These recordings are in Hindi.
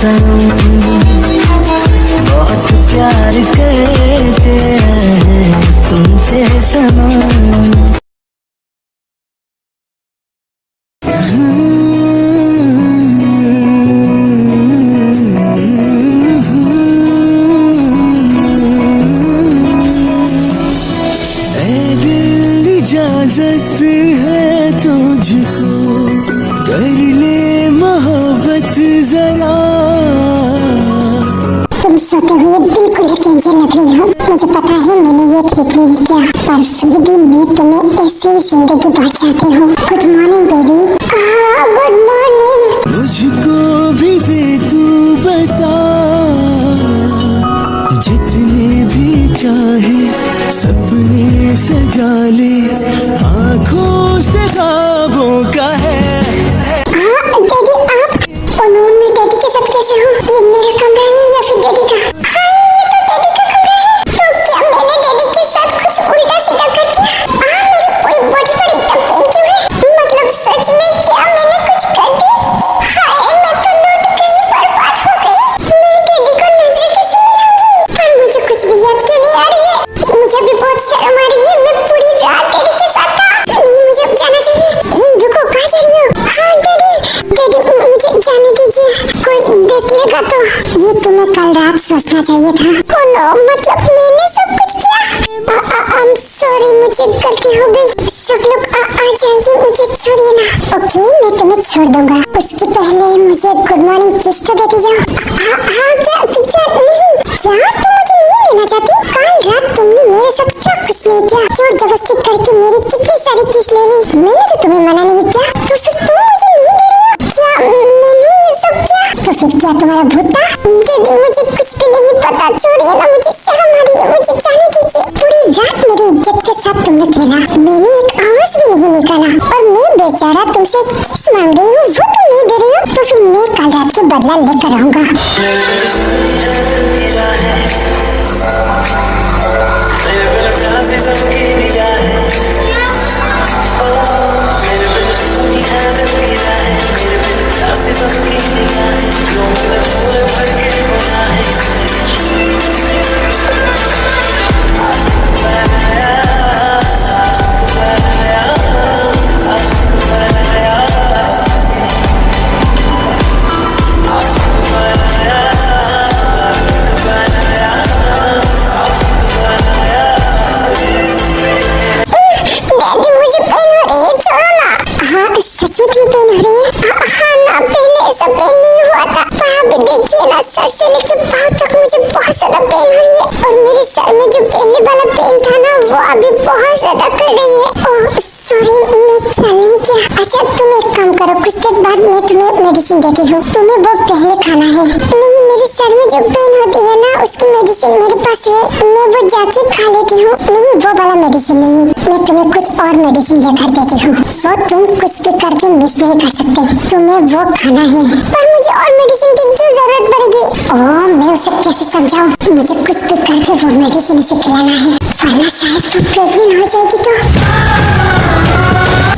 सनम, बहुत प्यार करते हैं तुमसे सनम। इजाजत है तुझको कर ले मोहब्बत जरा। तुम सोते हुए बिल्कुल ही टेंशन लग रही हो, मुझे पता है मैंने ये ठीक नहीं किया, पर फिर भी मैं तुम्हें ऐसी जिंदगी बांट चाहती हूँ। Good morning baby. Good morning. मुझको भी दे तू बता, जितने भी चाहे सपने सजा ले, आँखों से ख्वाबों का है। डैडी आप मैं डैडी के साथ कैसे हूँ? ये मेरा कमरा है या फिर डैडी का? ये तो डैडी का कमरा है। तो क्या मैंने डैडी के साथ कुछ उल्टा सीधा कर दिया? मेरी पूरी बॉडी पर इतना पेन क्यों है? मतलब सच में क्या मैंने कुछ कर दी? मैं तो लूट गई, बर्बाद हो गई। मैं डैडी को नजर कैसे मिलाऊंगी? पर मुझे कुछ भी याद क्यों नहीं आ रही है? मुझे भी बहुत शर्म आ रही है। मैं पूरी रात डैडी के साथ था। नहीं, मुझे जाना चाहिए। रुको, कहाँ जा रही हो? डैडी मुझे जाने दीजिए, कोई देख लेगा तो। ये तुम्हें कल रात सोचना चाहिए था। मतलब मैंने सब कुछ किया। I'm sorry, मुझे गलती हो गई। सब लोग आ जाइए, मुझे छोड़िए ना। ओके, मैं तुम्हें छोड़ दूंगा। उसके पहले मुझे गुड मॉर्निंग किस तो देती जाओ। क्या नहीं, क्या तुम मुझे नहीं लेना चाहती? कल रात तुमने मेरे साथ क्या कुछ नहीं किया, जोर जबरदस्ती करके मेरी कितनी सारी किस ले ली। मैंने तो तुम्हें मना नहीं किया, तो फिर तुम मुझे नहीं दे रही हो? क्या मैंने ये सब किया? तो फिर क्या तुम्हारा भूत था? दीदी मुझे कुछ भी नहीं पता, छोड़िए ना, मुझे शर्म आ रही है, मुझे जाने दीजिए। पूरी रात मेरी इज्जत के साथ तुमने खेला, मैंने एक आवाज भी नहीं निकाला, और मैं बेचारा तुमसे किस मांग रही हूँ, वो तुम नहीं दे रही हो। तो फिर मैं कल रात के बदला लेकर आऊंगा। सच में तुम्हें पेन हो रही है? हाँ ना, पहले ऐसा पेन नहीं हुआ था, पर अभी देखिए ना, सर से लेकर पाँव तक मुझे बहुत ज्यादा पेन हो रही है, और मेरे सर में जो पहले वाला पेन था ना, वो अभी बहुत ज्यादा कर रही है। ओह सॉरी, मैं क्या नहीं किया। अच्छा तुम एक काम करो, कुछ देर बाद मैं तुम्हें मेडिसिन देती हूँ, तुम्हें वो पहले खाना है। नहीं, मेरे सर में जो पेन होती है ना, उसकी मेडिसिन मेरे पास है, मैं वो जाके खा लेती हूँ। नहीं, वो वाला मेडिसिन नहीं, मैं तुम्हें कुछ और मेडिसिन लेकर देती हूँ, वो तुम कुछ भी करके मिस नहीं कर सकते, तुम्हें वो खाना है। पर मुझे और मेडिसिन की क्यों जरूरत पड़ेगी? ओह, मैं उसे कैसे समझाऊं? मुझे कुछ भी करके वो मेडिसिन उसे खिलाना है, वरना शायद वो प्रेग्नेंट हो जाएगी। तो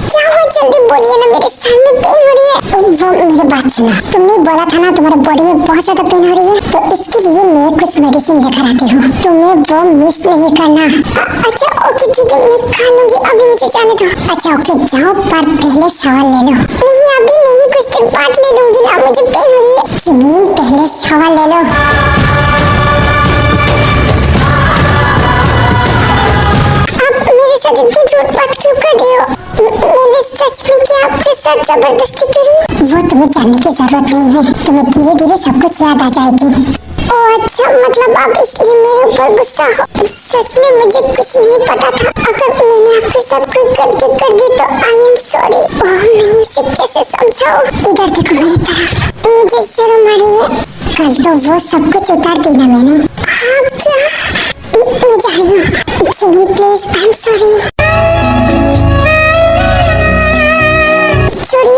क्या हुआ, जल्दी बोलिए ना, मेरे सर में पेन हो रही है। वो मेरी बात सुनो, तुमने बोला था ना तुम्हारे बॉडी में बहुत ज्यादा पेन हो रही है, तो इसके लिए मैं कुछ मेडिसिन लेकर आती हूँ, तुम्हें वो मिस नहीं करना। अच्छा ओके ठीक है, मैं खा लूंगी, अभी मुझे जाने दो। अच्छा ओके जाओ, पर पहले शावर ले लो। नहीं अभी नहीं, कुछ देर बाद ले लूंगी ना, मुझे पेन हो रही है। सिमीन पहले शावर ले लो। अब मेरे साथ इतनी झूठ बात क्यों कर रही हो? मैंने सच में क्या आपके साथ जबरदस्ती करी? वो तुम्हें जानने की जरूरत नहीं है, तुम्हें धीरे धीरे सब कुछ याद आ जाएगी। ओह अच्छा, मतलब आप इसलिए मेरे ऊपर गुस्सा हो? सच में मुझे कुछ नहीं पता था, अगर मैंने आपके साथ कोई गलती कर दी तो आई एम सॉरी। ओह मैं इसे कैसे समझाऊं? इधर देखो मेरी तरफ, मुझे शर्म आ रही है। कल तो वो सब कुछ उतार दी ना मैंने। हाँ क्या? मैं जा रही हूँ, Simi please, I am sorry.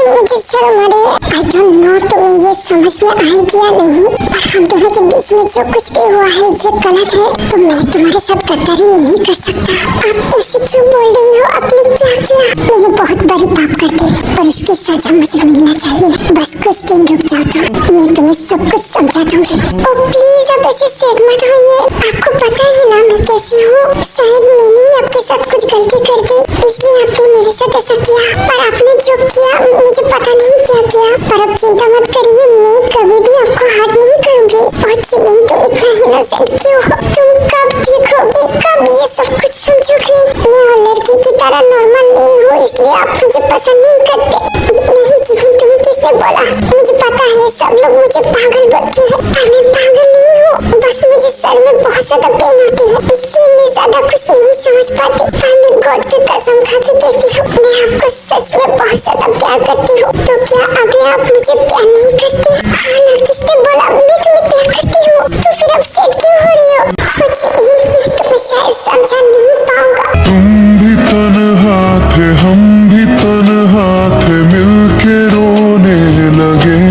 मुझे शर्म आ रही है। आई डोंट नो तुम्हें ये समझ में आएगी या नहीं, पर हम दोनों के बीच में जो कुछ भी हुआ है ये गलत है, तो मैं तुम्हारे साथ गद्दारी नहीं कर सकता। आप ऐसे क्यों बोल रही हो? आपने क्या किया? मैंने बहुत बड़ी पाप कर दी और इसकी सजा मुझे मिलना चाहिए। बस कुछ दिन रुक जाओ तो मैं तुम्हें सब कुछ बता दूंगी। ओ प्लीज आप ऐसे सैड मत होइए। आपको पता है ना मैं कैसी हूँ। शायद मैंने ही आपके साथ कुछ गलती कर दी, इसलिए आपने मेरे साथ ऐसा किया। पर आपने जो किया मुझे पता नहीं क्या किया। पर अब चिंता मत करिए, मैं कभी भी आपको हर्ट नहीं करूंगी। और जिमिन तुम इतना इनोसेंट क्यों हो? तुम कब ठीक होगी, कब ये सब कुछ समझोगी? मैं और लड़की की तरह नॉर्मल नहीं हूँ, इसलिए आप मुझे पसंद नहीं करते। नहीं जिमिन, तुम्हें किसने बोला? मुझे पता है सब लोग मुझे पागल बोलते हैं, पर मैं पागल नहीं हूँ। बस मुझे सर में बहुत ज्यादा पेन होती है, इसलिए मैं ज्यादा कुछ नहीं समझ पाती। पर मैं गॉड की कसम खा के कहती हूँ, मैं आपको सच में बहुत ज्यादा प्यार करती हूँ। तो क्या अभी आप मुझे प्यार नहीं करते? हाँ ना, किसने बोला मैं तुम्हें प्यार करती हूँ? तो फिर अब सेड क्यों हो रही हो? खुद से मैं तुम्हें शायद समझा नहीं पाऊंगा। तुम भी तन्हा थे, हम भी तन्हा थे, मिलके रोने लगे।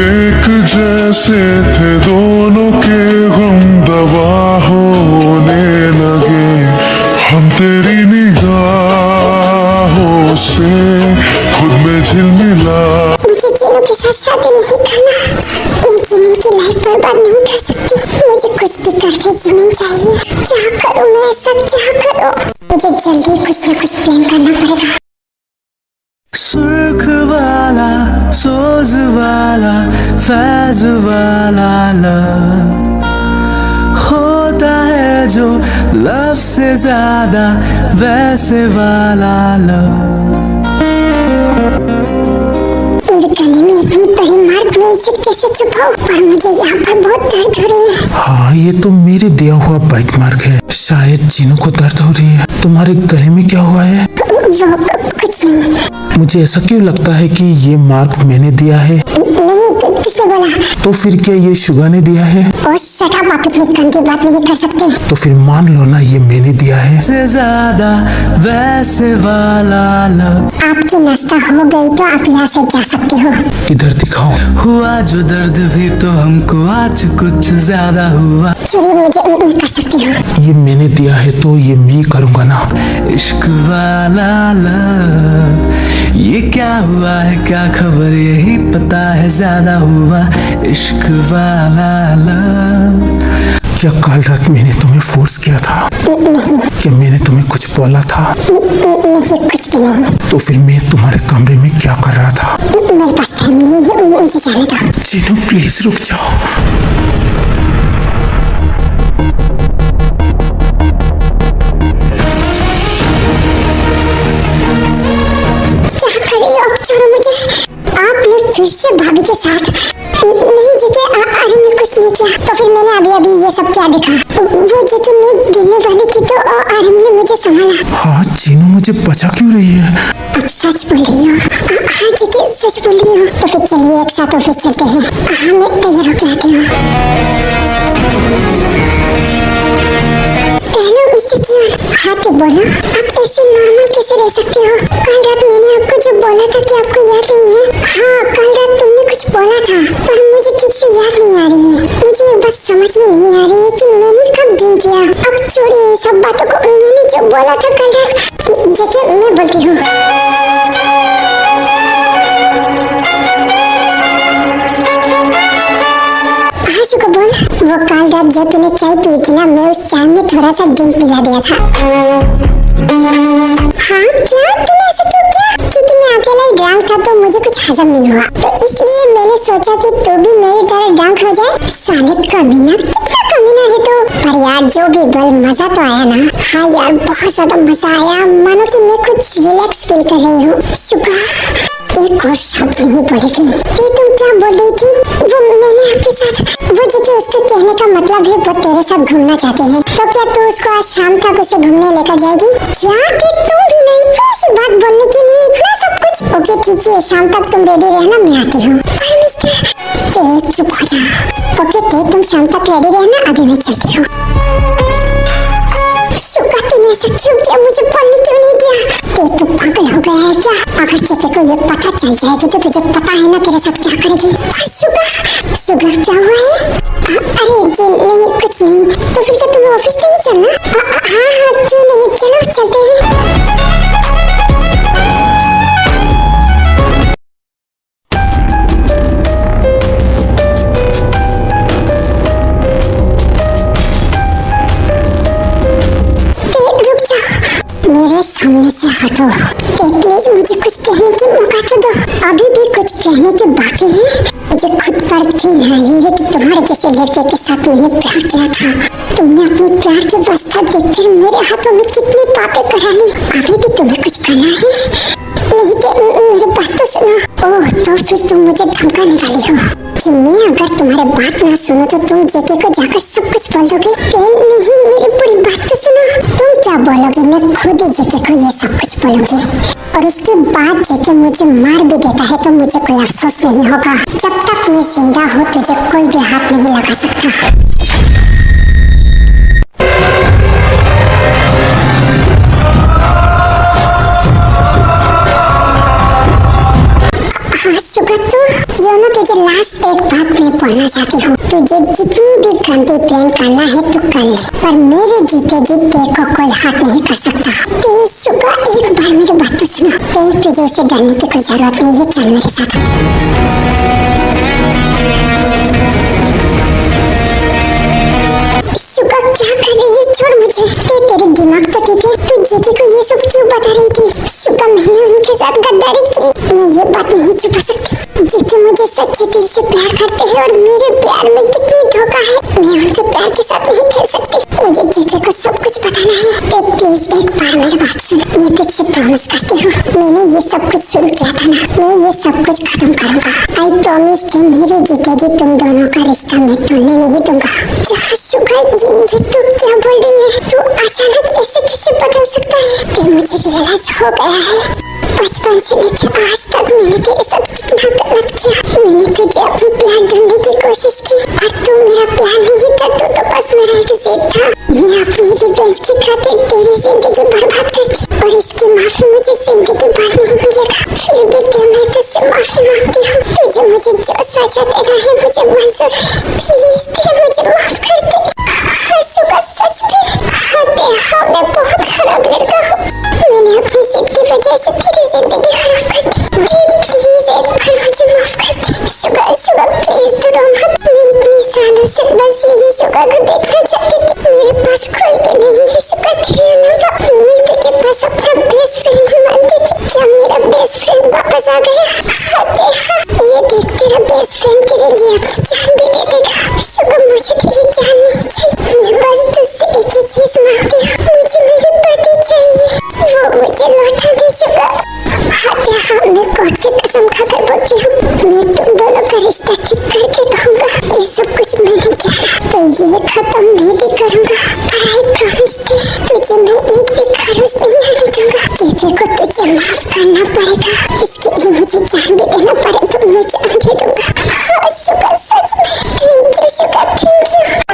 एक जैसे थे दोनों के गम दवा होने लगे। हम तेरी निगाहों से खुद में झिलमिला। मुझे जिनों के साथ शादी नहीं करना। मैं जिमिन की लाइफ बर्बाद नहीं कर सकती। मुझे कुछ भी करके जिमिन चाहिए। क्या करूँ मैं, ऐसा क्या करूँ? मुझे जल्दी कुछ न कुछ प्लान करना पड़ेगा। सुर्ख वाला, सोज वाला, फैज वाला लव होता है जो लव से ज्यादा वैसे वाला लव। मेरे गले में इतनी बड़ी मार्क, मैं इसे कैसे छुपाऊं? पर मुझे यहाँ पर बहुत दर्द हो रही है। हाँ, ये तो मेरे दिया हुआ बाइट मार्क है। शायद जिनों को दर्द हो रही है। तुम्हारे गले में क्या हुआ है? वो कुछ नहीं। मुझे ऐसा क्यों लगता है कि ये मार्क मैंने दिया है? नहीं, किसने बोला? तो फिर क्या ये शुगा ने दिया है? और शट अप, आप इतनी गंदी बात नहीं कर सकते। तो फिर मान लो ना ये मैंने दिया है। से ज्यादा वैसे वाला लव। आपकी नाश्ता हो गई तो आप यहाँ से जा सकते हो। इधर दिखाओ। हुआ जो दर्द भी तो हमको आज कुछ ज्यादा हुआ। चलिए, मैं कर सकती हूँ। ये मैंने दिया है तो ये मैं करूँगा ना। इश्क वाला लव, ये क्या हुआ है क्या खबर, यही पता है ज्यादा हुआ। इश्क वाला लव। क्या कल रात मैंने तुम्हें फोर्स किया था? नहीं, क्या मैंने तुम्हें कुछ बोला था? नहीं, कुछ भी नहीं। तो फिर मैं तुम्हारे कमरे में क्या कर रहा था? मेरे पास टाइम नहीं है, मुझे जाने दो। जिनू प्लीज रुक जाओ। आपने फिर से भाभी के साथ नहीं जगह अरे मैं कुछ नहीं किया। तो फिर मैंने अभी अभी ये सब क्या देखा? वो जगह मैं गिरने वाली थी तो आरम ने मुझे संभाला। हाँ, जिनू मुझे बचा क्यों रही है? अब सच बोल रही हो? हाँ जगह सच बोल रही हो। तो फिर चलिए एक साथ ऑफिस चलते हैं। हाँ, मैं तैयार होके आती हूँ। Hello mister Jeon. हाँ तो बोलो, आप ऐसे नॉर्मल कैसे रह सकते हो? कल रात मैंने आपको जो बोला था कि आपको याद नहीं है? हाँ, कल रात तुमने कुछ बोला था, पर मुझे ठीक से याद नहीं आ रही है। मुझे बस समझ में नहीं आ रही है कि मैंने कब ड्रिंक किया। अब छोड़िए इन सब बातों को। मैंने जो बोला था कल रात, देखिए मैं बोलती हूँ। बोल, वो कल रात जो तूने चाय पी थी ना, मैं उस चाय में थोड़ा सा ड्रिंक पिला दिया था। हाँ क्या? तूने ऐसा क्यों किया? क्योंकि मैं अकेला ही ड्रंक था तो मुझे कुछ हजम नहीं हुआ, तो इसलिए मैंने सोचा कि तू भी मेरी तरह ड्रंक हो जाए। साले कमीना, कितना कमीना है तू। पर यार जो भी बोल, मजा तो आया ना? हाँ यार, बहुत ज्यादा मजा आया। मानो कि मैं कुछ रिलैक्स फील कर रही हूँ। शुक्र एक और शब्द नहीं बोलेगी। तुम क्या बोल रही थी? वो मैंने आपके साथ वो जगह, उसके कहने का मतलब है वो तेरे साथ घूमना चाहते हैं। तो क्या तू उसको आज शाम तक उसे घूमने लेकर जाएगी? क्या तुम भी नहीं ऐसी बात बोलने के लिए इतना सब कुछ? ओके ठीक है, शाम तक तुम रेडी रहना, मैं आती हूँ। चुप हो जा। ओके तुम शाम तक रेडी रहना, अभी मैं चलती हूँ। शुक्र तूने ऐसा क्यों किया? मुझे बोलने क्यों नहीं दिया? तू पागल हो गया है क्या? अगर चेचे को ये पता चल जाएगी तो तुझे पता है ना तेरे साथ क्या करेगी। शुगर क्या हुआ है? अरे जी नहीं, कुछ नहीं। तो फिर क्या तुम ऑफिस नहीं चलना? हाँ क्यों नहीं, चलो चलते हैं। कहने के बाकी है। मुझे खुद पर यकीन नहीं है कि तुम्हारे जैसे लड़के के साथ मैंने प्यार किया था। तुमने अपने प्यार की अवस्था देखकर मेरे हाथों में कितनी पापे करा ली। अभी भी तुम्हें कुछ करना है? नहीं मेरी बात तो सुनो। ओह, तो फिर तुम मुझे धमकाने वाली हो कि मैं अगर तुम्हारे बात ना सुनो तो तुम जेके को जाकर सब कुछ बोल दोगे? नहीं, मेरी पूरी बात तो सुनो। तुम क्या बोलोगे? मैं खुद ही जेके को ये सब कुछ बोलूंगी और उसके बाद जेके मुझे मार भी देता है तो मुझे कोई अफसोस नहीं होगा। जब तक मैं जिंदा हूँ तुझे कोई भी हाथ नहीं लगा सकता। तुझे लास्ट एक बात मैं बोलना चाहती हूँ। तुझे जितनी भी गंदी प्लान करना है तो कर ले, पर मेरे जीते जी को कोई हाथ नहीं कर सकता। तेज शुगा, एक बार मेरी बात तो सुनो। तेज, तुझे उसे डरने की कोई जरूरत नहीं है। चल मेरे साथ। शुगा, क्या कर रही है? छोड़ मुझे। तेरे दिमाग तो ठीक है? तू जेके को ये सब क्यों बता रही थी? शुगा, मैंने उनके साथ गद्दारी की। मैं ये बात नहीं छुपा सकती। जेके मुझे सच्चे दिल से प्यार करते हैं और मेरे प्यार में कितनी धोखा है। मैं उनके प्यार के साथ नहीं खेल सकती। मुझे जेके को सब कुछ बताना है। प्लीज एक बार मेरी बात सुन। मैं तुझसे प्रॉमिस करती हूँ, मैंने ये सब कुछ शुरू किया था ना, मैं ये सब कुछ खत्म करूँगा। आई प्रॉमिस थे मेरे जीते जी तुम दोनों का रिश्ता मैं तोड़ने नहीं दूंगा। क्या शुगा, ये तू क्या बोल रही है? तू अचानक ऐसे कैसे बदल सकता है? ये मुझे रियलाइज हो गया है। बचपन से लेकर आज तक मैंने तेरे साथ कितना गलत किया। मैंने तुझे अपनी प्यार ढूंढने की कोशिश की और तू मेरा प्यार नहीं था, तू तो बस मेरा एक जेब था। मैं अपनी रिवेंज की खातिर तेरी जिंदगी बर्बाद कर दी और इसकी माफी मुझे जिंदगी भर नहीं मिलेगा। फिर भी मैं तुझसे माफी मांगती हूँ। तुझे मुझे जो सजा देना है मुझे मंजूर है। प्लीज मुझे माफ कर दे। शुगा, सच में मैं बहुत खराब लड़का हूँ। मैंने अपनी जिद की वजह से तेरी जिंदगी खराब कर दी। प्लीज एक बार मुझे माफ कर दे। शुगा, प्लीज तू रो मत। मैं इतने सालों से बस यही शुगा को देखना चाहती थी। मेरे पास कोई भी नहीं है शुगा तेरे अलावा। मैं तुझे बस अपना बेस्ट फ्रेंड ही मानती थी। क्या मेरा बेस्ट फ्रेंड वापस आ गया? ये देख, तेरा बेस्ट फ्रेंड तेरे लिए अपनी जान भी दे देगा। शुगा, मुझे तेरी जान नहीं चाहिए। मैं बस तुझसे एक ही चीज मांगती हूँ, मुझे मेरी पति चाहिए। वो मुझे लौटा दे शुगा। मैं कोर्ट की कसम खाकर बोलती हूँ, मैं तुम दोनों का रिश्ता ठीक करके रहूंगा। ये सब कुछ मैंने किया तो ये खत्म मैं भी करूंगा। पर आई प्रॉमिस थी तुझे मैं एक भी खरोच नहीं आने दूंगा। जेके को तुझे माफ करना पड़ेगा। इसके लिए मुझे जान भी देना पड़े तो मैं जान दे दूंगा। हाँ शुगा, सच में thank you Suga, thank you.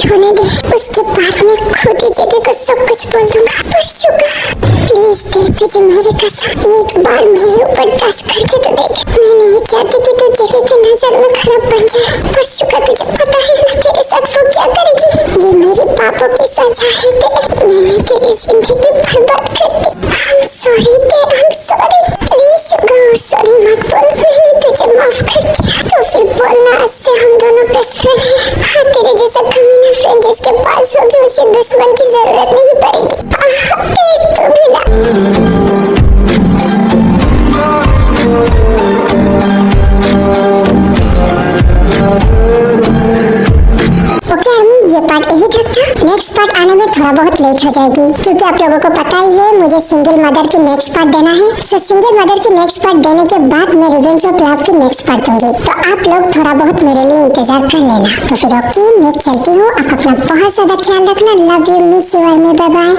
होने दे, उसके बाद मैं खुद ही जेके को सब कुछ बोल दूंगा। पर शुगा, प्लीज दे, तुझे मेरी कसम, एक बार मेरे ऊपर ट्रस्ट करके तो देख। मैं नहीं चाहती कि तू जेके की नजर में खराब बन जाए। पर शुगा, तुझे पता है ना तेरे साथ वो क्या करेगी? ये मेरे पापों की सजा है। मैंने तेरी जिंदगी बर्बाद कर दी। I'm sorry, I'm sorry। Please Suga, sorry मत बोल। मैंने तुझे माफ कर दिया तो फिर बोलना, आज से हम दोनों बेस्ट फ्रेंड हैं। हाँ, तेरे जैसा कमीना फ्रेंड जिसके पास होगी उसे दुश्मन की जरूरत नहीं पड़ेगी। तू भी ना। ये पार्ट यही तक था। नेक्स्ट पार्ट आने में थोड़ा बहुत लेट हो जाएगी क्योंकि आप लोगों को पता ही है मुझे सिंगल मदर की नेक्स्ट पार्ट देना है। सो सिंगल मदर की नेक्स्ट पार्ट देने के बाद मैं रिवेंज ऑफ लव की नेक्स्ट पार्ट दूंगी। तो आप लोग थोड़ा बहुत मेरे लिए इंतजार कर लेना। तो फिर ओके, मैं चलती हूँ। आप अपना बहुत ज्यादा ख्याल रखना। Love you, miss you, bye bye.